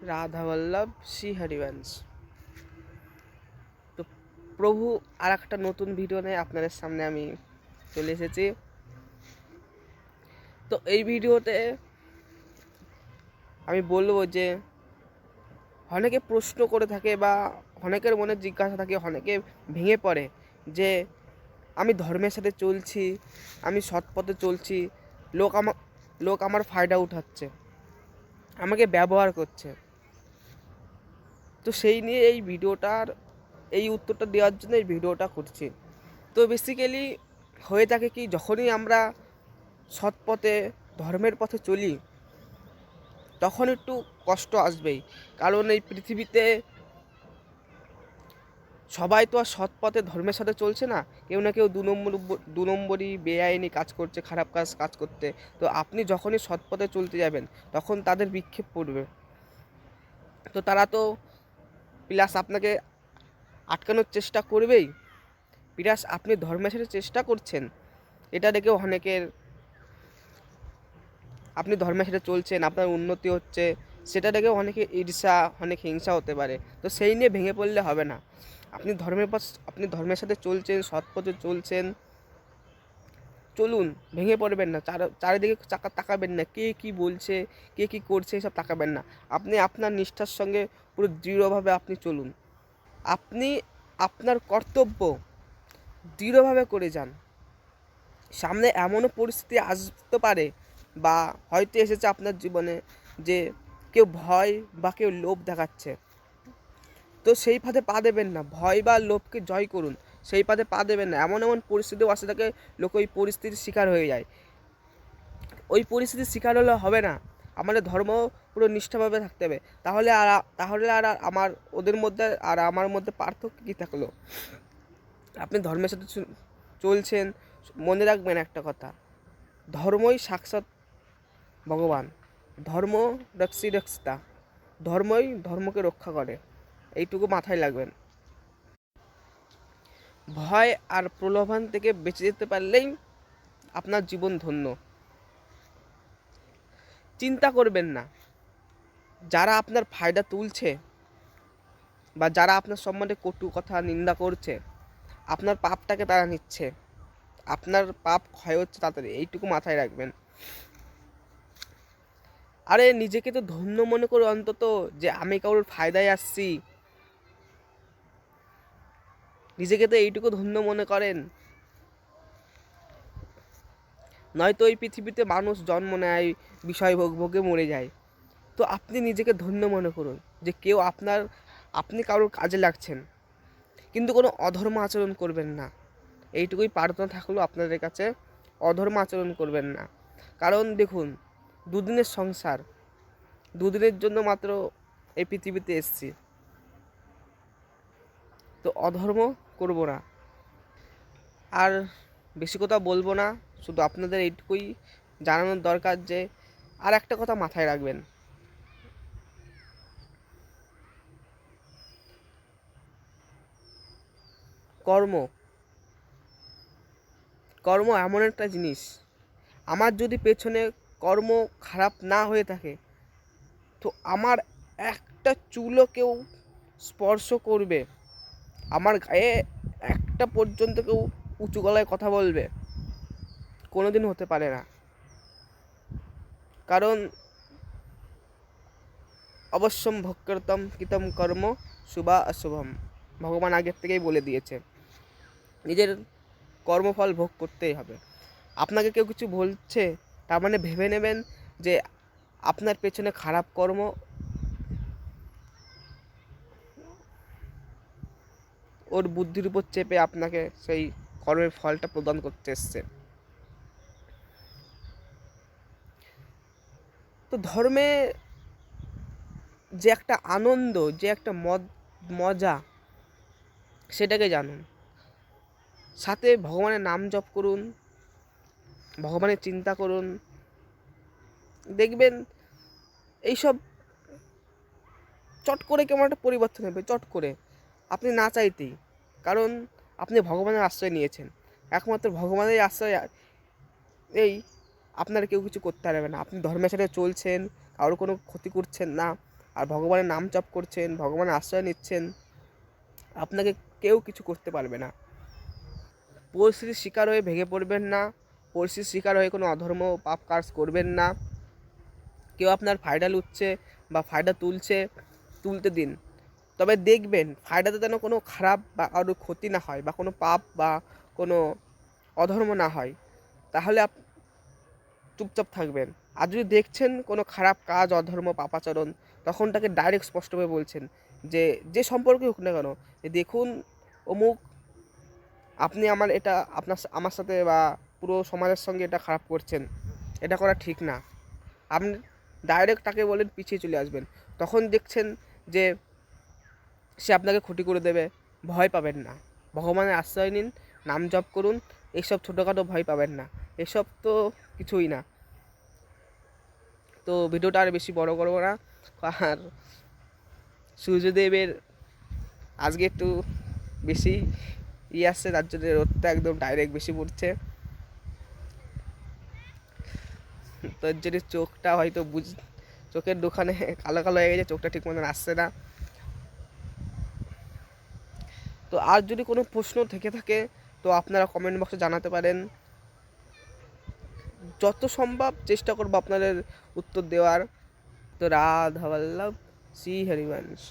রাধা বল্লভ শ্রী হরিবংশ। তো প্রভু আর একটা নতুন ভিডিও নিয়ে আপনাদের সামনে আমি চলে এসেছি। তো এই ভিডিওতে আমি বলবো যে অনেকে প্রশ্ন করে থাকে বা অনেকের মনে জিজ্ঞাসা থাকে, অনেকে ভেঙে পড়ে যে আমি ধর্মের সাথে চলছি, আমি সৎ পথে চলছি, লোক আমার ফায়দা উঠাচ্ছে, আমাকে ব্যবহার করছে। তো সেই নিয়ে এই ভিডিওটার এই উত্তরটা দেওয়ার জন্য এই ভিডিওটা করছি। তো বেসিক্যালি হয়ে থাকে কি, যখনই আমরা সৎ পথে ধর্মের পথে চলি তখন একটু কষ্ট আসবেই। কারণ এই পৃথিবীতে সবাই তো আর সৎ পথে ধর্মের সাথে চলছে না, কেউ না কেউ দু নম্বরই বেআইনি কাজ করছে, খারাপ কাজ করতে। তো আপনি যখনই সৎ পথে চলতে যাবেন তখন তাদের বিক্ষেপ পড়বে। তো তারা তো প্লাস আপনাকে আটকানোর চেষ্টা করবেই, প্লাস আপনি ধর্মের সাথে চেষ্টা করছেন এটা দেখেও অনেকের, আপনি ধর্মের সাথে চলছেন, আপনার উন্নতি হচ্ছে, সেটা দেখেও অনেকে ঈর্ষা, অনেক হিংসা হতে পারে। তো সেই নিয়ে ভেঙে পড়লে হবে না। আপনি ধর্মের সাথে চলছেন, সৎ পথে চলছেন, চলুন, ভেঙে পড়বেন না। চারিদিকে তাকাবেন না, কে কি বলছে, কে কি করছে, এসব তাকাবেন না। আপনি আপনার নিষ্ঠার সঙ্গে পুরো দৃঢ়ভাবে আপনি চলুন। আপনি আপনার কর্তব্য দৃঢ়ভাবে করে যান। সামনে এমনও পরিস্থিতি আসতে পারে বা হয়তো এসেছে আপনার জীবনে যে কেউ ভয় বা কেউ লোভ দেখাচ্ছে। তো সেই ফাঁদে পা দেবেন না, ভয় বা লোভকে জয় করুন, সেই ফাঁদে পা দেবেন না। এমন এমন পরিস্থিতিও আসে থাকে, লোক ওই পরিস্থিতির শিকার হয়ে যায়। ওই পরিস্থিতির শিকার হলে হবে না। আমাদের ধর্ম পুরো নিষ্ঠাভাবে থাকতে হবে। তাহলে আর আমার ওদের মধ্যে আর আমার মধ্যে পার্থক্য কী থাকলো? আপনি ধর্মের সাথে চলছেন, মনে রাখবেন একটা কথা, ধর্মই সাক্ষাৎ ভগবান। ধর্ম রক্ষিতা, ধর্মই ধর্মকে রক্ষা করে, এইটুকু মাথায় রাখবেন। ভয় আর প্রলোভন থেকে বেঁচে যেতে পারলেই আপনার জীবন ধন্য। চিন্তা করবেন না, যারা আপনার ফায়দা তুলছে বা যারা আপনার সম্বন্ধে কটু কথা নিন্দা করছে, আপনার পাপটাকে তারা নিচ্ছে, আপনার পাপ ক্ষয় হচ্ছে তাড়াতাড়ি, এইটুকু মাথায় রাখবেন। আরে নিজেকে তো ধন্য মনে করো অন্তত, যে আমি কারোর ফায়দায় আসছি। নিজেকে তো এইটুকু ধন্য মনে করেন, নয়তো এই পৃথিবীতে মানুষ জন্ম নেয়, বিষয় ভোগে মরে যায়। তো আপনি নিজেকে ধন্য মনে করুন যে আপনি কারোর কাজে লাগছেন, কিন্তু কোনো অধর্ম আচরণ করবেন না। এইটুকুই প্রার্থনা থাকলো আপনাদের কাছে, অধর্ম আচরণ করবেন না। কারণ দেখুন, দুদিনের সংসার, দুদিনের জন্য মাত্র এই পৃথিবীতে এসছি। তো অধর্ম করব না। আর বেশি কথা বলবো না, শুধু আপনাদের এইটুকুই জানানোর দরকার যে আর একটা কথা মাথায় রাখবেন, কর্ম কর্ম এমন একটা জিনিস, আমার যদি পেছনে কর্ম খারাপ না হয়ে থাকে, তো আমার একটা চুলও কেউ স্পর্শ করবে, আমার গায়ে একটা পর্যন্ত কেউ উঁচু গলায় কথা বলবে, কোনোদিন হতে পারে না। কারণ অবশ্যম ভোক্তৃতম কৃতম কর্ম শুভা অশুভম, ভগবান আগের থেকেই বলে দিয়েছে, নিজের কর্মফল ভোগ করতেই হবে। আপনাকে কেউ কিছু বলছে, তার মানে ভেবে নেবেন যে আপনার পেছনে খারাপ কর্ম ওর বুদ্ধির উপর চেপে আপনাকে সেই কর্মের ফলটা প্রদান করতে এসছে। তো ধর্মে যে একটা আনন্দ, যে একটা মজা, সেটাকে জানুন। সাথে ভগবানের নাম জপ করুন, ভগবানের চিন্তা করুন, দেখবেন এইসব চট করে কেমন একটা পরিবর্তন হবে, চট করে, আপনি না চাইতেই। কারণ আপনি ভগবানের আশ্রয় নিয়েছেন, একমাত্র ভগবানের আশ্রয় এই, আপনার কেউ কিছু করতে পারবে না। আপনি ধর্মের সাথে চলছেন, কারোর কোনো ক্ষতি করছেন না, আর ভগবানের নাম জপ করছেন, ভগবানের আশ্রয় নিচ্ছেন, আপনাকে কেউ কিছু করতে পারবে না। পরিস্থিতির শিকার হয়ে ভেঙে পড়বেন না, পরিস্থিতির শিকার হয়ে কোনো অধর্ম পাপ কাজ করবেন না। কেউ আপনার ফায়দা লুটছে বা ফায়দা তুলতে দিন, তবে দেখবেন ফায়দাতে যেন কোনো খারাপ বা কারো ক্ষতি না হয়, বা কোনো পাপ বা কোনো অধর্ম না হয়, তাহলে চুপচাপ থাকবেন। আর যদি দেখছেন কোনো খারাপ কাজ, অধর্ম, পাপাচরণ, তখন তাকে ডাইরেক্ট স্পষ্টভাবে বলছেন, যে সম্পর্কে হোক না কেন, যে দেখুন অমুক, আপনি আমার সাথে বা পুরো সমাজের সঙ্গে এটা খারাপ করছেন, এটা করা ঠিক না। আপনি ডাইরেক্ট তাকে বলেন, পিছিয়ে চলে আসবেন। তখন দেখছেন যে সে আপনাকে ক্ষতি করে দেবে, ভয় পাবেন না। ভগবানের আশ্রয় নিন, নাম জপ করুন, এইসব ছোটোখাটো ভয় পাবেন না, এসব তো কিছুই না। তো ভিডিওটা আর বেশি বড় করবো না। আর সূর্যদেবের আজকে একটু বেশি আসছে, তার জন্য রোদটা একদম ডাইরেক্ট বেশি পড়ছে, তো এর জন্য চোখটা হয়তো চোখের দোকানে কালো কালো হয়ে গেছে, চোখটা ঠিক মতন আসছে না। তো আর যদি কোনো প্রশ্ন থেকে থাকে তো আপনারা কমেন্ট বক্সে জানাতে পারেন, যত সম্ভব চেষ্টা করবো আপনাদের উত্তর দেওয়ার। তো রাধা বল্লভ, শ্রী হরিবংশ।